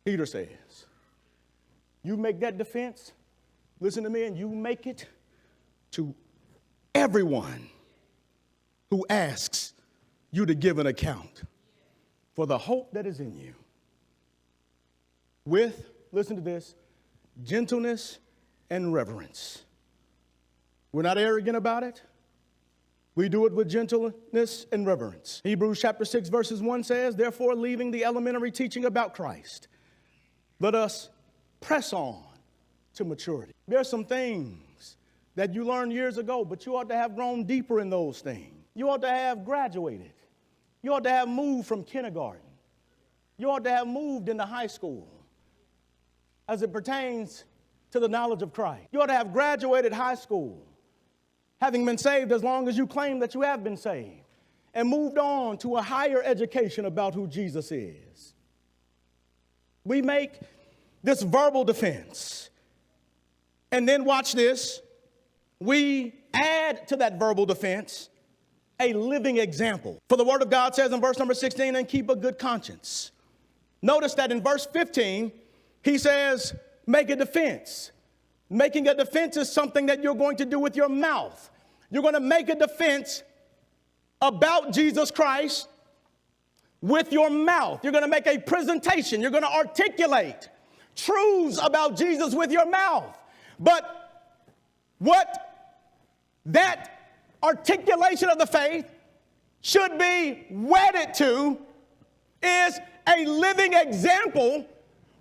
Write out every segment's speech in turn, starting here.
Peter says, you make that defense, listen to me, and you make it to everyone who asks you to give an account for the hope that is in you. With, listen to this, gentleness and reverence. We're not arrogant about it. We do it with gentleness and reverence. Hebrews chapter 6 verses 1 says, therefore, leaving the elementary teaching about Christ, let us press on to maturity. There are some things that you learned years ago, but you ought to have grown deeper in those things. You ought to have graduated. You ought to have moved from kindergarten. You ought to have moved into high school as it pertains to the knowledge of Christ. You ought to have graduated high school, having been saved as long as you claim that you have been saved, and moved on to a higher education about who Jesus is. We make this verbal defense, and then watch this, we add to that verbal defense a living example. For the word of God says in verse number 16, and keep a good conscience. Notice that in verse 15, he says, make a defense. Making a defense is something that you're going to do with your mouth. You're going to make a defense about Jesus Christ with your mouth. You're going to make a presentation. You're going to articulate truths about Jesus with your mouth. But what that articulation of the faith should be wedded to is a living example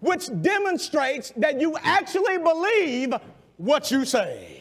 which demonstrates that you actually believe what you say.